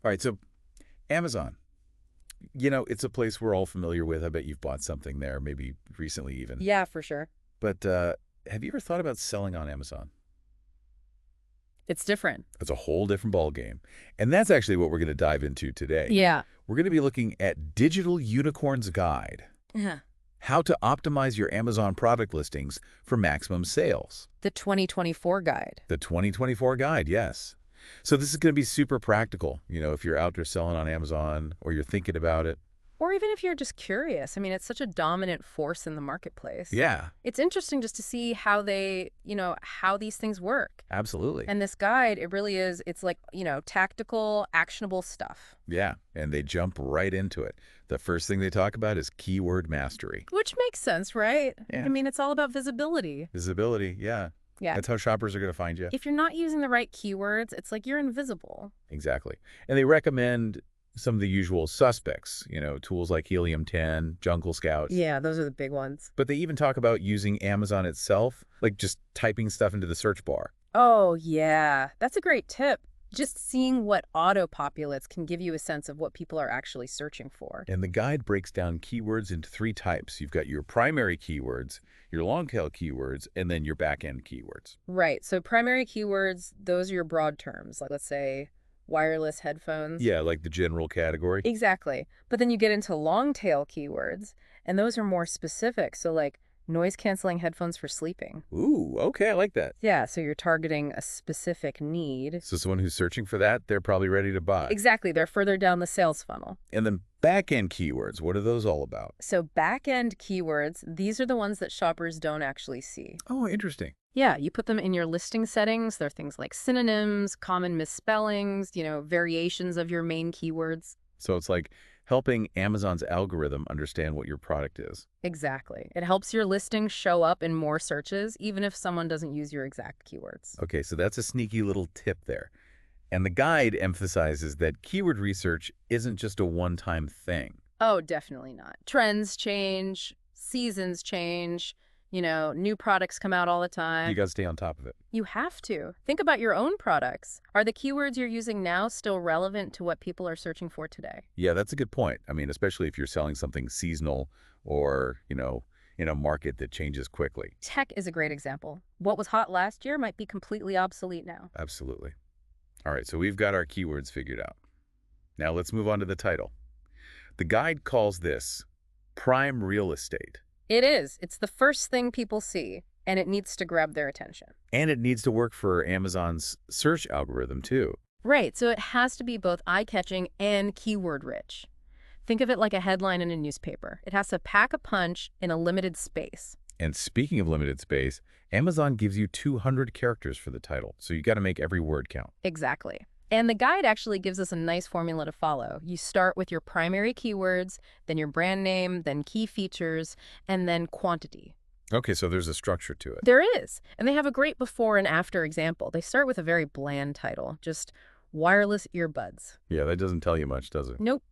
All right, so Amazon. It's a place we're all familiar with. I bet you've bought something there, maybe recently even. Yeah, for sure. But have you ever thought about selling on Amazon? It's different. That's a whole different ballgame. And that's actually what we're going to dive into today. Yeah. We're going to be looking at Digital Unicorn's Guide, Yeah. how to optimize your Amazon product listings for maximum sales. The 2024 guide. The 2024 guide, yes. So this is going to be super practical, if you're out there selling on Amazon or you're thinking about it. Or even if you're just curious. I mean, it's such a dominant force in the marketplace. Yeah, It's interesting just to see how how these things work. absolutely. And this guide, it really is, it's like, tactical, actionable stuff. Yeah, and they jump right into it. The first thing they talk about is keyword mastery. Which makes sense, right? Yeah. I mean, it's all about visibility. Visibility, yeah. Yeah. That's how shoppers are going to find you. If you're not using the right keywords, it's like you're invisible. Exactly. And they recommend some of the usual suspects, tools like Helium 10, Jungle Scout. Yeah, those are the big ones. But they even talk about using Amazon itself, like just typing stuff into the search bar. Oh, yeah. That's a great tip. Just seeing what auto-populates can give you a sense of what people are actually searching for. And the guide breaks down keywords into three types. You've got your primary keywords, your long-tail keywords, and then your back-end keywords. Right. So primary keywords, those are your broad terms. Like, let's say wireless headphones. Yeah, like the general category. Exactly. But then you get into long tail keywords, and those are more specific. So like noise canceling headphones for sleeping. Ooh, okay, I like that. Yeah, so you're targeting a specific need. So someone who's searching for that, they're probably ready to buy. Exactly. They're further down the sales funnel. And then back-end keywords, what are those all about? So back-end keywords, these are the ones that shoppers don't actually see. Oh, interesting. Yeah, you put them in your listing settings. They're things like synonyms, common misspellings, variations of your main keywords. So it's like helping Amazon's algorithm understand what your product is. Exactly. It helps your listing show up in more searches, even if someone doesn't use your exact keywords. Okay, so that's a sneaky little tip there. And the guide emphasizes that keyword research isn't just a one-time thing. Oh, definitely not. Trends change, seasons change, new products come out all the You time. got to stay on top of it. You have to. Think about your own products. Are the keywords you're using now still relevant to what people are searching for today? Yeah, that's a good point. I mean, especially if you're selling something seasonal or, in a market that changes quickly. Tech is a great example. What was hot last year might be completely obsolete now. Absolutely. All right, so we've got our keywords figured out. Now let's move on to the title. The guide calls this prime real estate. It is. It's the first thing people see, and it needs to grab their attention. And it needs to work for Amazon's search algorithm, too. Right, so it has to be both eye-catching and keyword-rich. Think of it like a headline in a newspaper. It has to pack a punch in a limited space. And speaking of limited space, Amazon gives you 200 characters for the title, so you got to make every word count. Exactly. And the guide actually gives us a nice formula to follow. You start with your primary keywords, then your brand name, then key features, and then quantity. Okay, so there's a structure to it. There is. And they have a great before and after example. They start with a very bland title, just wireless earbuds. Yeah, that doesn't tell you much, does it? Nope.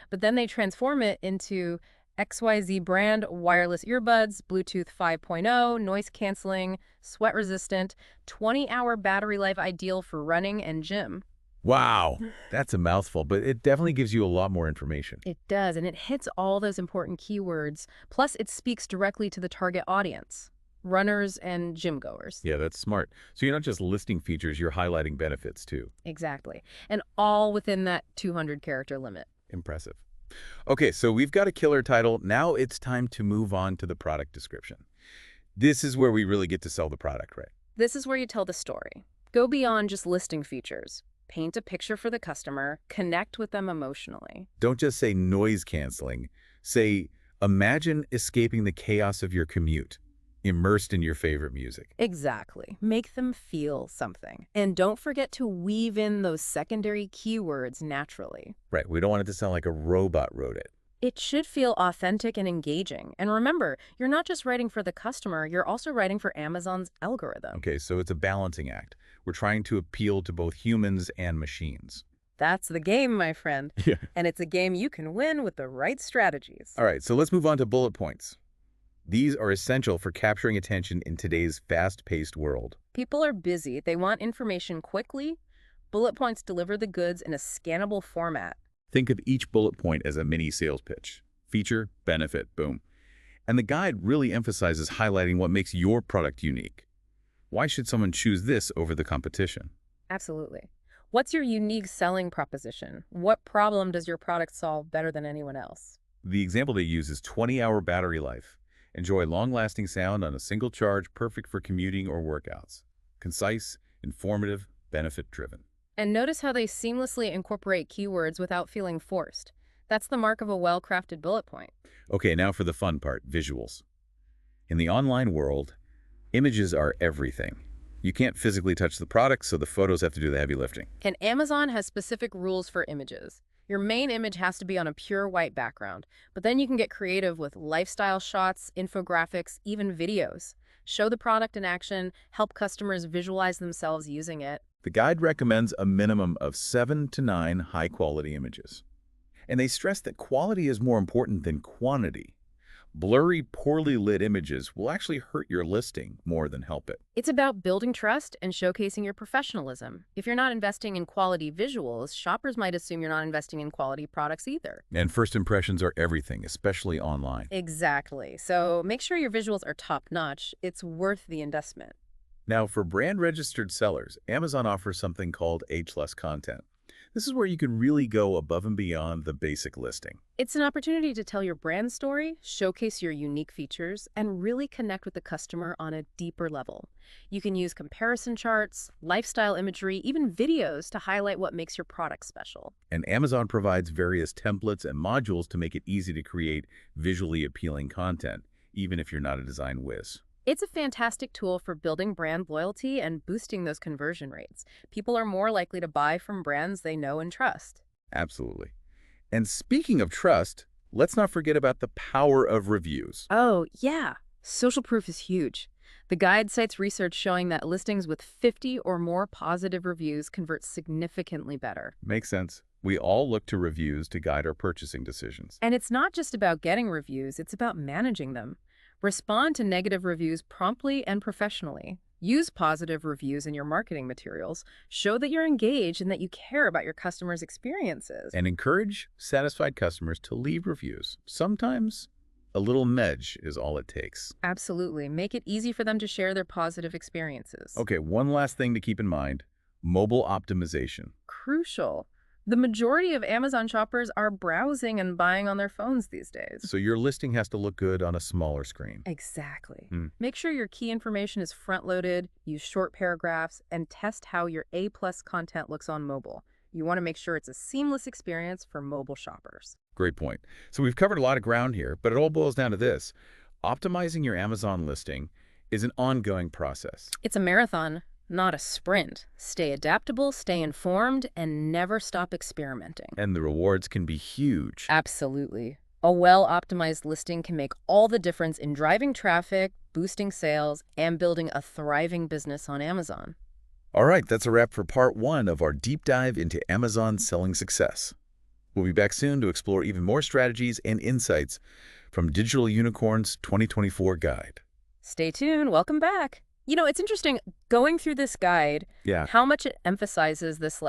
But then they transform it into XYZ brand wireless earbuds, Bluetooth 5.0, noise canceling, sweat resistant, 20-hour battery life ideal for running and gym. Wow, that's a mouthful, but it definitely gives you a lot more information. It does, and it hits all those important keywords. Plus, it speaks directly to the target audience, runners and gym goers. Yeah, that's smart. So you're not just listing features, you're highlighting benefits, too. Exactly. And all within that 200-character limit. Impressive. Okay, so we've got a killer title. Now it's time to move on to the product description. This is where we really get to sell the product, right? This is where you tell the story. Go beyond just listing features. Paint a picture for the customer. Connect with them emotionally. Don't just say noise canceling. Say, imagine escaping the chaos of your commute, immersed in your favorite music. Exactly. Make them feel something. And don't forget to weave in those secondary keywords naturally. Right, we don't want it to sound like a robot wrote it. It should feel authentic and engaging. And remember, you're not just writing for the customer, you're also writing for Amazon's algorithm. Okay, so it's a balancing act. We're trying to appeal to both humans and machines. That's the game, my friend. Yeah. And it's a game you can win with the right strategies. All right, so let's move on to bullet points. These are essential for capturing attention in today's fast-paced world. People are busy. They want information quickly, Bullet points deliver the goods in a scannable format. Think of each bullet point as a mini sales pitch. Feature, benefit, boom. And the guide really emphasizes highlighting what makes your product unique. Why should someone choose this over the competition? Absolutely. What's your unique selling proposition? What problem does your product solve better than anyone else? The example they use is 20-hour battery life. Enjoy long-lasting sound on a single charge, perfect for commuting or workouts. Concise, informative, benefit-driven. And notice how they seamlessly incorporate keywords without feeling forced. That's the mark of a well-crafted bullet point. Okay, now for the fun part, visuals. In the online world, images are everything. You can't physically touch the product, so the photos have to do the heavy lifting. And Amazon has specific rules for images. Your main image has to be on a pure white background, but then you can get creative with lifestyle shots, infographics, even videos. Show the product in action, help customers visualize themselves using it. The guide recommends a minimum of 7 to 9 high-quality images. And they stress that quality is more important than quantity. Blurry, poorly lit images will actually hurt your listing more than help it. It's about building trust and showcasing your professionalism. If you're not investing in quality visuals, shoppers might assume you're not investing in quality products either. And first impressions are everything, especially online. Exactly. So make sure your visuals are top-notch. It's worth the investment. Now, for brand-registered sellers, Amazon offers something called H-less content. This is where you can really go above and beyond the basic listing. It's an opportunity to tell your brand story, showcase your unique features, and really connect with the customer on a deeper level. You can use comparison charts, lifestyle imagery, even videos to highlight what makes your product special. And Amazon provides various templates and modules to make it easy to create visually appealing content, even if you're not a design whiz. It's a fantastic tool for building brand loyalty and boosting those conversion rates. People are more likely to buy from brands they know and trust. Absolutely. And speaking of trust, let's not forget about the power of reviews. Oh, yeah. Social proof is huge. The guide cites research showing that listings with 50 or more positive reviews convert significantly better. Makes sense. We all look to reviews to guide our purchasing decisions. And it's not just about getting reviews, it's about managing them. Respond to negative reviews promptly and professionally. Use positive reviews in your marketing materials. Show that you're engaged and that you care about your customers' experiences. And encourage satisfied customers to leave reviews. Sometimes a little nudge is all it takes. Absolutely. Make it easy for them to share their positive experiences. Okay, one last thing to keep in mind, mobile optimization. Crucial. The majority of Amazon shoppers are browsing and buying on their phones these days. So your listing has to look good on a smaller screen. Exactly. Hmm. Make sure your key information is front-loaded, use short paragraphs, and test how your A-plus content looks on mobile. You want to make sure it's a seamless experience for mobile shoppers. Great point. So we've covered a lot of ground here, but it all boils down to this. Optimizing your Amazon listing is an ongoing process. It's a marathon, not a sprint. Stay adaptable, stay informed, and never stop experimenting. And the rewards can be huge. Absolutely. A well-optimized listing can make all the difference in driving traffic, boosting sales, and building a thriving business on Amazon. All right, that's a wrap for part 1 of our deep dive into Amazon selling success. We'll be back soon to explore even more strategies and insights from Digital Unicorn's 2024 guide. Stay tuned. Welcome back. You know, it's interesting going through this guide, Yeah. how much it emphasizes this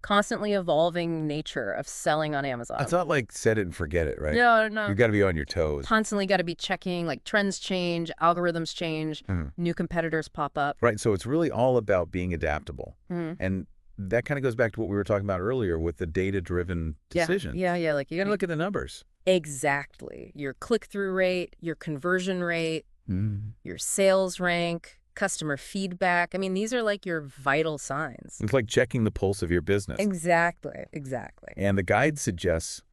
constantly evolving nature of selling on Amazon. It's not like set it and forget it, right? No. You got to be on your toes. Constantly got to be checking, trends change, algorithms change, new competitors pop up. Right, so it's really all about being adaptable. Mhm. And that kind of goes back to what we were talking about earlier with the data-driven decision. Yeah. You You got to look at the numbers. Exactly. Your click-through rate, your conversion rate, your sales rank, customer feedback. I mean, these are your vital signs. It's like checking the pulse of your business. Exactly. And the guide suggests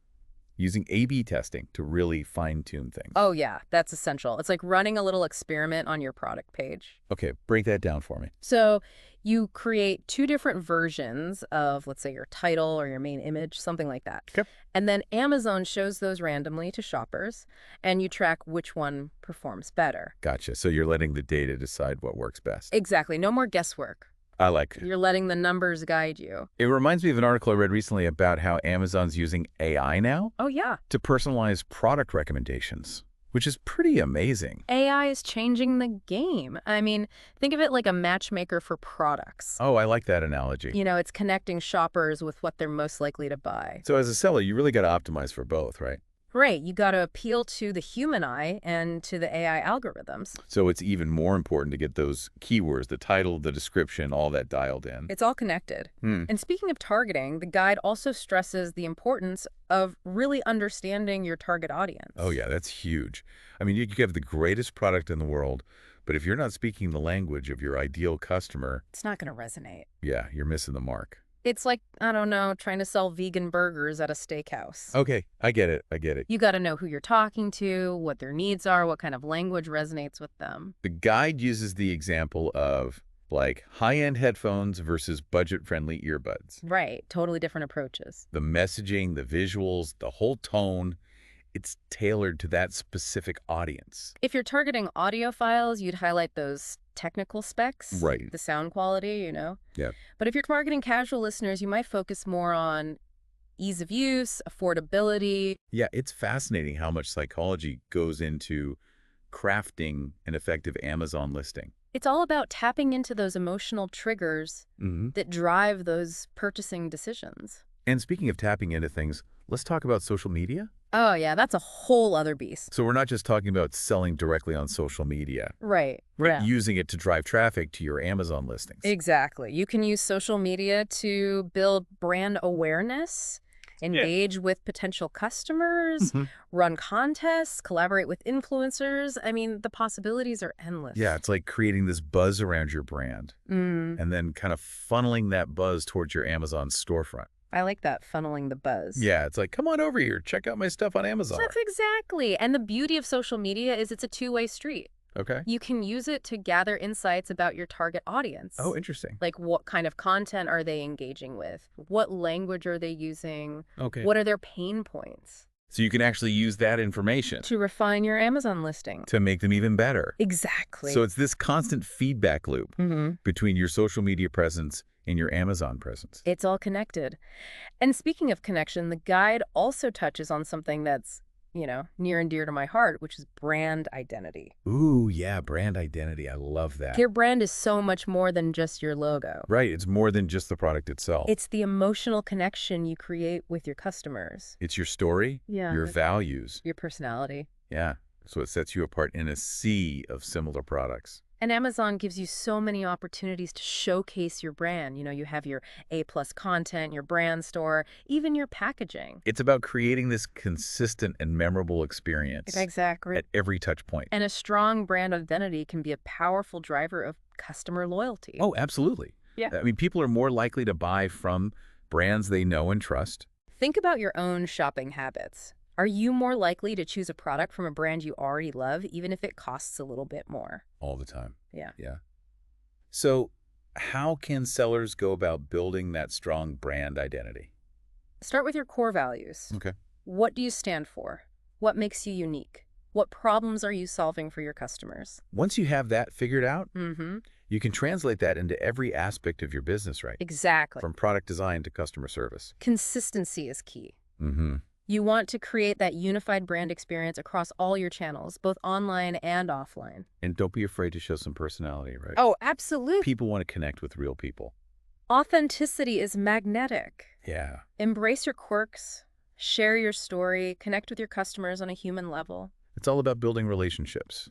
using A/B testing to really fine-tune things. Oh, yeah, that's essential. It's like running a little experiment on your product page. Okay, break that down for me. So you create 2 different versions of, let's say, your title or your main image, something like that. Okay. And then Amazon shows those randomly to shoppers, and you track which one performs better. Gotcha. So you're letting the data decide what works best. Exactly. No more guesswork. I like it. You're letting the numbers guide you. It reminds me of an article I read recently about how Amazon's using AI now Oh, yeah. to personalize product recommendations. which is pretty amazing. AI is changing the game. I mean, think of it like a matchmaker for products. Oh, I like that analogy. It's connecting shoppers with what they're most likely to buy. So as a seller, you really got to optimize for both, right? Right, you got to appeal to the human eye and to the AI algorithms. So it's even more important to get those keywords, the title, the description, all that dialed in. It's all connected. And speaking of targeting, the guide also stresses the importance of really understanding your target audience. Oh, yeah, that's huge. I mean, you could have the greatest product in the world, but if you're not speaking the language of your ideal customer, It's not going to resonate. yeah, you're missing the mark. It's like, I don't know, trying to sell vegan burgers at a steakhouse. Okay, I get it. I get it. You got to know who you're talking to, what their needs are, what kind of language resonates with them. The guide uses the example of like high-end headphones versus budget-friendly earbuds. Right, totally different approaches. The messaging, the visuals, the whole tone, it's tailored to that specific audience. If you're targeting audiophiles, you'd highlight those technical specs, Right. the sound quality. Yeah. But if you're targeting casual listeners, you might focus more on ease of use, affordability. Yeah, it's fascinating how much psychology goes into crafting an effective Amazon listing. It's all about tapping into those emotional triggers that drive those purchasing decisions. And speaking of tapping into things, let's talk about social media. Oh, yeah, that's a whole other beast. So we're not just talking about selling directly on social media, Right. but using it to drive traffic to your Amazon listings. Exactly. You can use social media to build brand awareness, engage with potential customers, run contests, collaborate with influencers. I mean, the possibilities are endless. Yeah, it's like creating this buzz around your brand and then kind of funneling that buzz towards your Amazon storefront. I like that, funneling the buzz. Yeah, it's like, come on over here, check out my stuff on Amazon. That's exactly. And the beauty of social media is it's a two-way street. Okay. You can use it to gather insights about your target audience. Oh, interesting. Like, what kind of content are they engaging with? What language are they using? Okay. What are their pain points? So you can actually use that information To refine your Amazon listing. to make them even better. Exactly. So it's this constant feedback loop between your social media presence and your Amazon presence. It's all connected. And speaking of connection, the guide also touches on something that's, near and dear to my heart, which is brand identity. Ooh, yeah, brand identity. I love that. Your brand is so much more than just your logo. Right, it's more than just the product itself. It's the emotional connection you create with your customers. It's your story, Yeah. your values. Your personality. Yeah, so it sets you apart in a sea of similar products. And Amazon gives you so many opportunities to showcase your brand. You have your A+ content, your brand store, even your packaging. It's about creating this consistent and memorable experience Exactly. at every touch point. And a strong brand identity can be a powerful driver of customer loyalty. Oh, absolutely. Yeah. I mean, people are more likely to buy from brands they know and trust. Think about your own shopping habits. Are you more likely to choose a product from a brand you already love, even if it costs a little bit more? All the time. Yeah. Yeah. So how can sellers go about building that strong brand identity? Start with your core values. Okay. What do you stand for? What makes you unique? What problems are you solving for your customers? Once you have that figured out, Mm-hmm. you can translate that into every aspect of your business, right? Exactly. From product design to customer service. Consistency is key. Mm-hmm. You want to create that unified brand experience across all your channels, both online and offline. And don't be afraid to show some personality, right? Oh, absolutely. People want to connect with real people. Authenticity is magnetic. Yeah. Embrace your quirks, share your story, connect with your customers on a human level. It's all about building relationships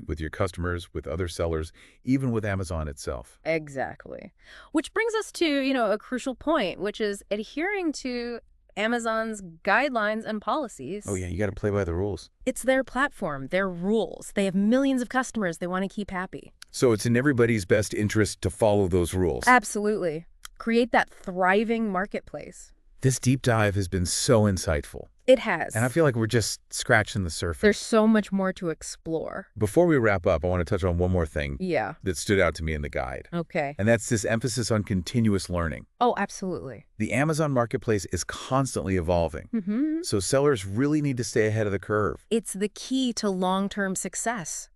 with your customers, with other sellers, even with Amazon itself. Exactly. Which brings us to, a crucial point, which is adhering to Amazon's guidelines and policies. Oh, yeah, you got to play by the rules. It's their platform, their rules. They have millions of customers they want to keep happy. So it's in everybody's best interest to follow those rules. Absolutely. Create that thriving marketplace. This deep dive has been so insightful. It has. And I feel like we're just scratching the surface. There's so much more to explore. Before we wrap up, I want to touch on one more thing Yeah. that stood out to me in the guide. Okay. And that's this emphasis on continuous learning. Oh, absolutely. The Amazon marketplace is constantly evolving. So sellers really need to stay ahead of the curve. It's the key to long-term success.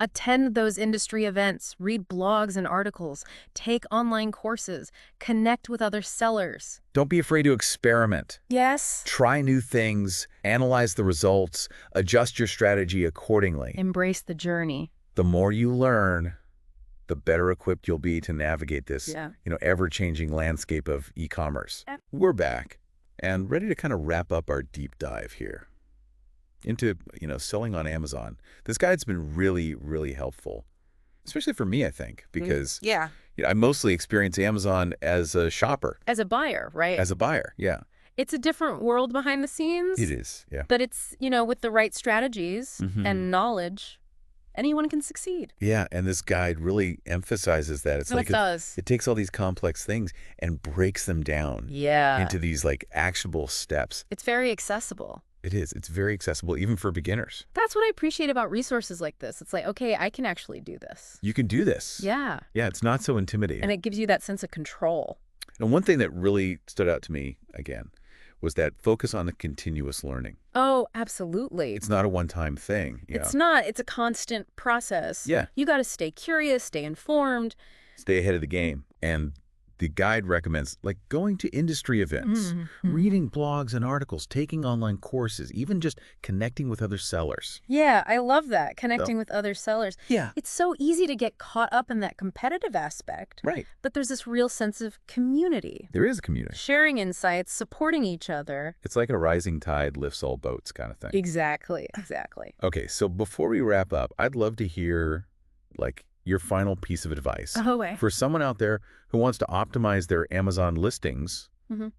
Attend those industry events, read blogs and articles, take online courses, connect with other sellers. Don't be afraid to experiment. Yes. Try new things, analyze the results, adjust your strategy accordingly. Embrace the journey. The more you learn, the better equipped you'll be to navigate this, Yeah. ever-changing landscape of e-commerce. We're back and ready to kind of wrap up our deep dive here into, selling on Amazon. This guide's been really, really helpful, especially for me, I think, because Yeah. I mostly experience Amazon as a shopper, As a buyer, right? as a buyer. Yeah, It's a different world behind the scenes. it is. Yeah. But it's, with the right strategies Mhm. and knowledge, anyone can succeed. Yeah, and this guide really emphasizes that. It's No, like it does. it takes all these complex things and breaks them down Yeah. into these like actionable steps. It's very accessible. It is. It's very accessible even for beginners. That's what I appreciate about resources like this. It's like, okay, I can actually do this. You can do this. Yeah. Yeah, it's not so intimidating. And it gives you that sense of control. And one thing that really stood out to me, again, was that focus on the continuous learning. Oh, absolutely. It's not a one-time thing. It's not. It's a constant process. Yeah. You got to stay curious, stay informed. Stay ahead of the game. And the guide recommends like going to industry events, Mhm. reading blogs and articles, taking online courses, even just connecting with other sellers. Yeah, I love that, connecting with other sellers. Yeah. It's so easy to get caught up in that competitive aspect, Right. but there's this real sense of community, There is a community. sharing insights, supporting each other. It's like a rising tide lifts all boats kind of thing. Exactly. Okay, so before we wrap up, I'd love to hear like your final piece of advice Oh, for someone out there who wants to optimize their Amazon listings, Mhm.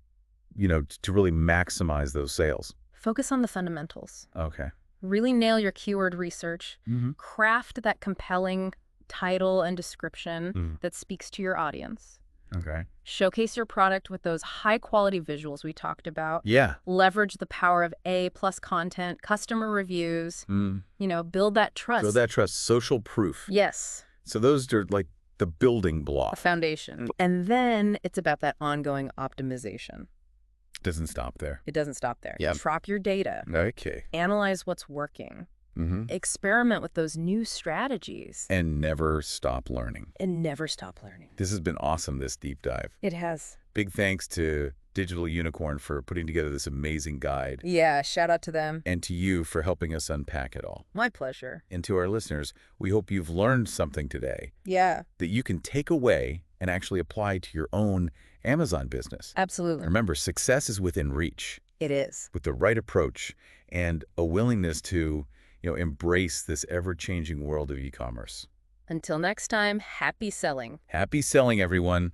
to really maximize those sales. Focus on the fundamentals. Okay. Really nail your keyword research. Mm-hmm. Craft that compelling title and description Mm. that speaks to your audience. Okay. Showcase your product with those high-quality visuals we talked about. Yeah. Leverage the power of A+ content, customer reviews, Mm. build that trust. Build that trust, social proof. Yes, So those are like the building a block. foundation. And then it's about that ongoing optimization. Doesn't stop there. It doesn't stop there. Yep. Drop your data. Okay. Analyze what's working. Mm-hmm. Experiment with those new strategies. And never stop learning. And never stop learning. This has been awesome, this deep dive. It has. Big thanks to Digital Unicorn for putting together this amazing guide, Yeah, shout out to them. and to you for helping us unpack it all. My pleasure. And to our listeners, we hope you've learned something today Yeah, that you can take away and actually apply to your own Amazon business. absolutely. Remember, success is within reach It is. with the right approach and a willingness to, embrace this ever-changing world of e-commerce. Until next time, happy selling. Happy selling, everyone.